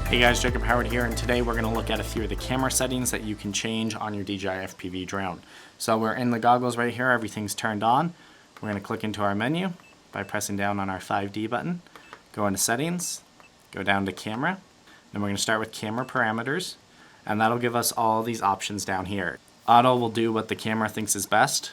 Hey guys, Jacob Howard here, and today we're going to look at a few of the camera settings that you can change on your DJI FPV drone. So we're in the goggles right here, everything's turned on. We're going to click into our menu by pressing down on our 5D button, go into settings, go down to camera, then we're going to start with camera parameters, and that'll give us all these options down here. Auto will do what the camera thinks is best,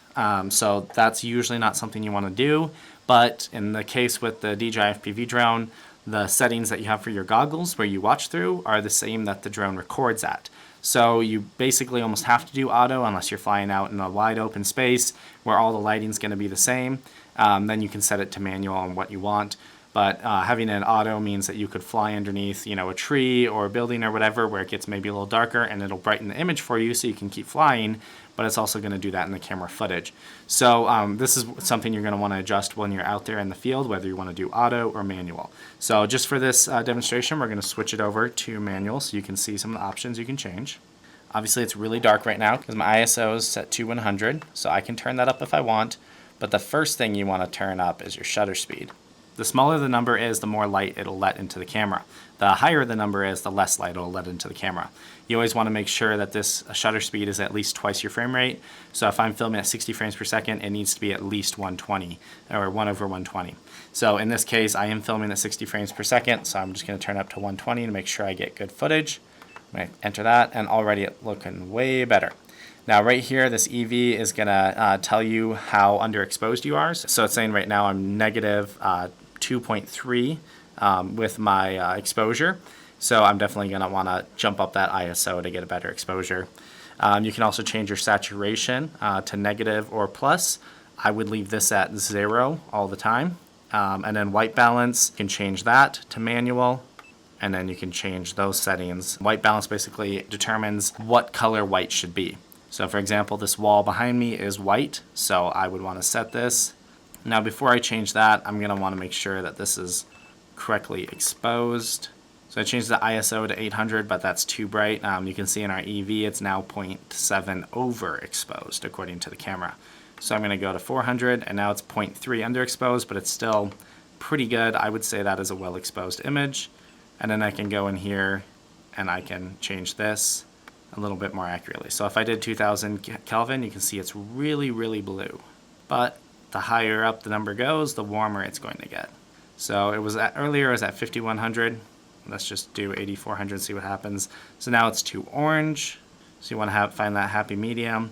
so that's usually not something you want to do, but in the case with the DJI FPV drone, the settings that you have for your goggles where you watch through are the same that the drone records at. So you basically almost have to do auto unless you're flying out in a wide open space where all the lighting's going to be the same. Then you can set it to manual on what you want. But having an auto means that you could fly underneath, a tree or a building or whatever where it gets maybe a little darker, and it'll brighten the image for you so you can keep flying, but it's also going to do that in the camera footage. So this is something you're going to want to adjust when you're out there in the field, whether you want to do auto or manual. So just for this demonstration, we're going to switch it over to manual so you can see some of the options you can change. Obviously it's really dark right now because my ISO is set to 100, so I can turn that up if I want, but the first thing you want to turn up is your shutter speed. The smaller the number is, the more light it'll let into the camera. The higher the number is, the less light it'll let into the camera. You always want to make sure that this shutter speed is at least twice your frame rate. So if I'm filming at 60 frames per second, it needs to be at least 120 or 1/120. So in this case, I am filming at 60 frames per second, so I'm just going to turn up to 120 to make sure I get good footage. I'm going to enter that, and already it's looking way better. Now right here, this EV is going to tell you how underexposed you are. So it's saying right now I'm negative 2.3 with my exposure. So I'm definitely going to want to jump up that ISO to get a better exposure. You can also change your saturation to negative or plus. I would leave this at 0 all the time. And then white balance, you can change that to manual, and then you can change those settings. White balance basically determines what color white should be. So for example, this wall behind me is white, so I would want to set this. Now before I change that, I'm going to want to make sure that this is correctly exposed. So I changed the ISO to 800, but that's too bright. You can see in our EV it's now 0.7 overexposed according to the camera. So I'm going to go to 400, and now it's 0.3 underexposed, but it's still pretty good. I would say that is a well exposed image. And then I can go in here and I can change this a little bit more accurately. So if I did 2000 Kelvin, you can see it's really, really blue. But the higher up the number goes, the warmer it's going to get. So it was earlier it was at 5100. Let's just do 8400, see what happens. So now it's too orange. So you want to find that happy medium.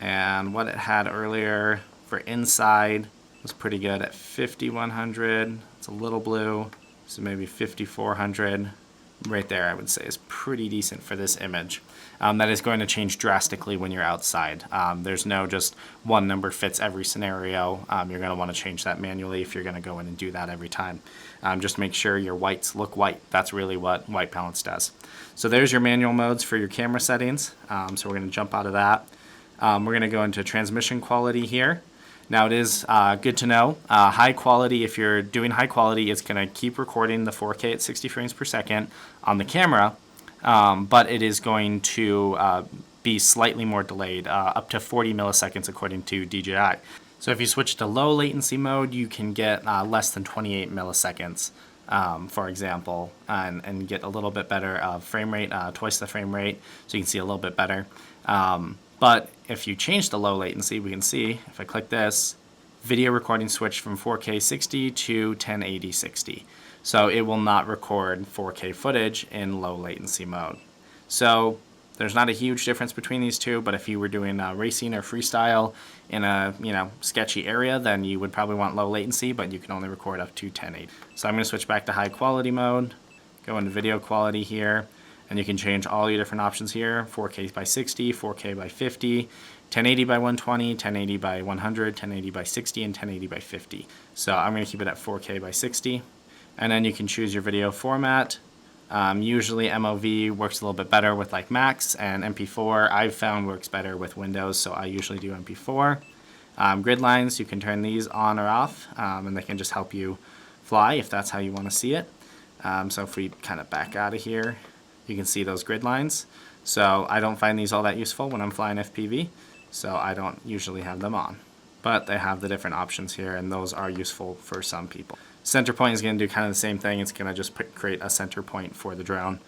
And what it had earlier for inside was pretty good at 5100. It's a little blue, so maybe 5400. Right there, I would say, is pretty decent for this image. That is going to change drastically when you're outside. There's no just one number fits every scenario. You're going to want to change that manually if you're going to go in and do that every time. Just make sure your whites look white. That's really what white balance does. So there's your manual modes for your camera settings. So we're going to jump out of that. We're going to go into transmission quality here. Now it is good to know, high quality, if you're doing high quality, it's going to keep recording the 4K at 60 frames per second on the camera, but it is going to be slightly more delayed, up to 40 milliseconds according to DJI. So if you switch to low latency mode, you can get less than 28 milliseconds, for example, and get a little bit better frame rate, twice the frame rate, so you can see a little bit better. But if you change the low latency, we can see, if I click this, video recording switched from 4K 60 to 1080 60. So it will not record 4K footage in low latency mode. So there's not a huge difference between these two, but if you were doing racing or freestyle in a sketchy area, then you would probably want low latency, but you can only record up to 1080. So I'm going to switch back to high quality mode, go into video quality here. And you can change all your different options here, 4K by 60, 4K by 50, 1080 by 120, 1080 by 100, 1080 by 60, and 1080 by 50. So I'm going to keep it at 4K by 60. And then you can choose your video format. Usually MOV works a little bit better with like Max, and MP4 I've found works better with Windows, so I usually do MP4. Grid lines, you can turn these on or off, and they can just help you fly if that's how you want to see it. So if we kind of back out of here, you can see those grid lines. So I don't find these all that useful when I'm flying FPV, so I don't usually have them on. But they have the different options here, and those are useful for some people. Center point is going to do kind of the same thing. It's going to just create a center point for the drone.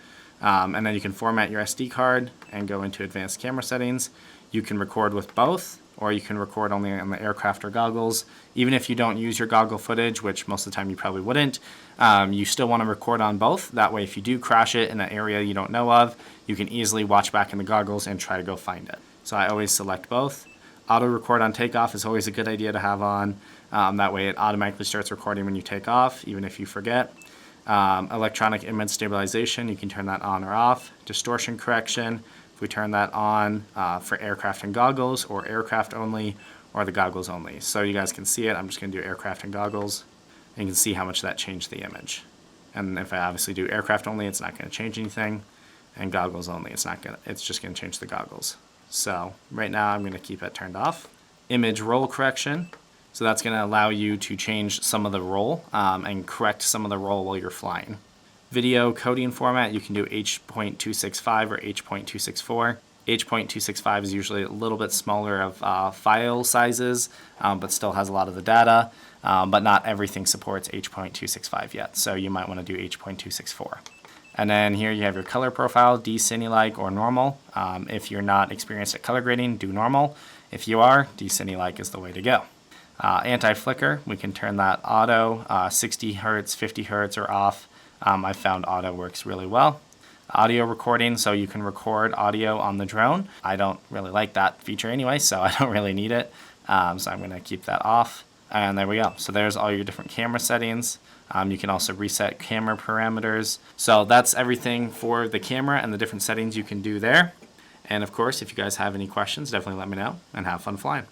And then you can format your SD card and go into advanced camera settings. You can record with both, or you can record only on the aircraft or goggles. Even if you don't use your goggle footage, which most of the time you probably wouldn't, you still want to record on both. That way, if you do crash it in an area you don't know of, you can easily watch back in the goggles and try to go find it. So I always select both. Auto record on takeoff is always a good idea to have on. That way it automatically starts recording when you take off, even if you forget. Electronic image stabilization, you can turn that on or off. Distortion correction, if we turn that on for aircraft and goggles, or aircraft only, or the goggles only. So you guys can see it. I'm just going to do aircraft and goggles. And you can see how much that changed the image. And if I obviously do aircraft only, it's not going to change anything. And goggles only, it's just going to change the goggles. So right now I'm going to keep it turned off. Image roll correction. So that's going to allow you to change some of the roll and correct some of the roll while you're flying. Video coding format, you can do H.265 or H.264. H.265 is usually a little bit smaller of file sizes, but still has a lot of the data, but not everything supports H.265 yet, so you might want to do H.264. And then here you have your color profile, D-Cine-like or normal. If you're not experienced at color grading, do normal. If you are, D-Cine-like is the way to go. Anti-flicker, we can turn that auto, 60 hertz, 50 hertz, or off. I found auto works really well. Audio recording, so you can record audio on the drone. I don't really like that feature anyway, so I don't really need it. So I'm going to keep that off. And there we go. So there's all your different camera settings. You can also reset camera parameters. So that's everything for the camera and the different settings you can do there. And of course, if you guys have any questions, definitely let me know, and have fun flying.